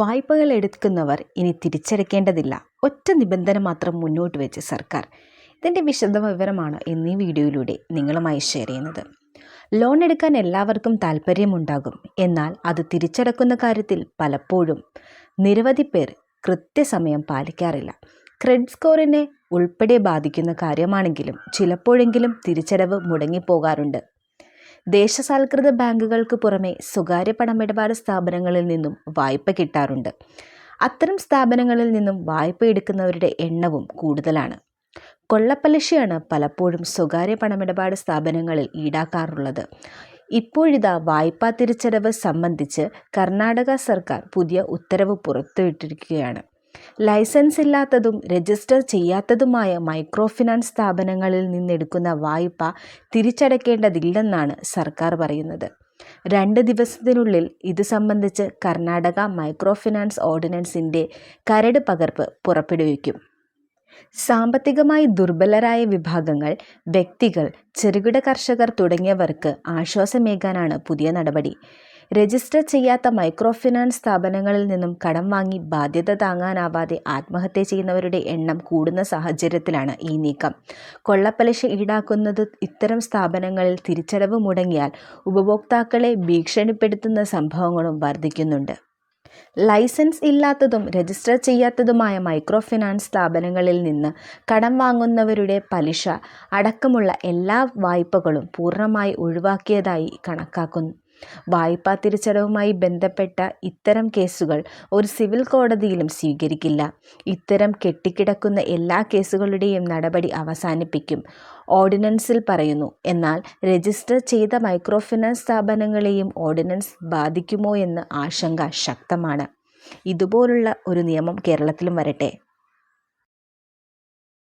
വായ്പകൾ എടുക്കുന്നവർ ഇനി തിരിച്ചടയ്ക്കേണ്ടതില്ല. ഒറ്റ നിബന്ധന മാത്രം മുന്നോട്ട് വെച്ച് സർക്കാർ. ഇതിൻ്റെ വിശദ വിവരമാണ് എന്നീ വീഡിയോയിലൂടെ നിങ്ങളുമായി ഷെയർ ചെയ്യുന്നത്. ലോൺ എടുക്കാൻ എല്ലാവർക്കും താല്പര്യമുണ്ടാകും. എന്നാൽ അത് തിരിച്ചടക്കുന്ന കാര്യത്തിൽ പലപ്പോഴും നിരവധി പേർ കൃത്യസമയം പാലിക്കാറില്ല. ക്രെഡിറ്റ് സ്കോറിനെ ഉൾപ്പെടെ ബാധിക്കുന്ന കാര്യമാണെങ്കിലും ചിലപ്പോഴെങ്കിലും തിരിച്ചടവ് മുടങ്ങിപ്പോകാറുണ്ട്. ദേശസാൽകൃത ബാങ്കുകൾക്ക് പുറമെ സ്വകാര്യ പണമിടപാട് സ്ഥാപനങ്ങളിൽ നിന്നും വായ്പ കിട്ടാറുണ്ട്. അത്തരം സ്ഥാപനങ്ങളിൽ നിന്നും വായ്പ എടുക്കുന്നവരുടെ എണ്ണവും കൂടുതലാണ്. കൊള്ളപ്പലിശയാണ് പലപ്പോഴും സ്വകാര്യ പണമിടപാട് സ്ഥാപനങ്ങളിൽ ഈടാക്കാറുള്ളത്. ഇപ്പോഴിതാ വായ്പാ തിരിച്ചടവ് സംബന്ധിച്ച് കർണാടക സർക്കാർ പുതിയ ഉത്തരവ് പുറത്തുവിട്ടിരിക്കുകയാണ്. ലൈസൻസ് ഇല്ലാത്തതും രജിസ്റ്റർ ചെയ്യാത്തതുമായ മൈക്രോ ഫിനാൻസ് സ്ഥാപനങ്ങളിൽ നിന്നെടുക്കുന്ന വായ്പ തിരിച്ചടയ്ക്കേണ്ടതില്ലെന്നാണ് സർക്കാർ പറയുന്നത്. 2 ദിവസത്തിനുള്ളിൽ ഇത് സംബന്ധിച്ച് കർണാടക മൈക്രോ ഫിനാൻസ് ഓർഡിനൻസിൻ്റെ കരട് പകർപ്പ് പുറപ്പെടുവിക്കും. സാമ്പത്തികമായി ദുർബലരായ വിഭാഗങ്ങൾ, വ്യക്തികൾ, ചെറുകിട കർഷകർ തുടങ്ങിയവർക്ക് ആശ്വാസമേകാനാണ് പുതിയ നടപടി. രജിസ്റ്റർ ചെയ്യാത്ത മൈക്രോ ഫിനാൻസ് സ്ഥാപനങ്ങളിൽ നിന്നും കടം വാങ്ങി ബാധ്യത താങ്ങാനാവാതെ ആത്മഹത്യ ചെയ്യുന്നവരുടെ എണ്ണം കൂടുന്ന സാഹചര്യത്തിലാണ് ഈ നീക്കം. കൊള്ളപ്പലിശ ഈടാക്കുന്നത് ഇത്തരം സ്ഥാപനങ്ങളിൽ തിരിച്ചടവ് മുടങ്ങിയാൽ ഉപഭോക്താക്കളെ ഭീഷണിപ്പെടുത്തുന്ന സംഭവങ്ങളും വർദ്ധിക്കുന്നുണ്ട്. ലൈസൻസ് ഇല്ലാത്തതും രജിസ്റ്റർ ചെയ്യാത്തതുമായ മൈക്രോ ഫിനാൻസ് സ്ഥാപനങ്ങളിൽ നിന്ന് കടം വാങ്ങുന്നവരുടെ പലിശ അടക്കമുള്ള എല്ലാ വായ്പകളും പൂർണ്ണമായി ഒഴിവാക്കിയതായി കണക്കാക്കുന്നു. വായ്പാ തിരിച്ചടവുമായി ബന്ധപ്പെട്ട ഇത്തരം കേസുകൾ ഒരു സിവിൽ കോടതിയിലും സ്വീകരിക്കില്ല. ഇത്തരം കെട്ടിക്കിടക്കുന്ന എല്ലാ കേസുകളുടെയും നടപടി അവസാനിപ്പിക്കും ഓർഡിനൻസിൽ പറയുന്നു. എന്നാൽ രജിസ്റ്റർ ചെയ്ത മൈക്രോ ഫിനാൻസ് സ്ഥാപനങ്ങളെയും ഓർഡിനൻസ് ബാധിക്കുമോ എന്ന ആശങ്ക ശക്തമാണ്. ഇതുപോലുള്ള ഒരു നിയമം കേരളത്തിലും വരട്ടെ.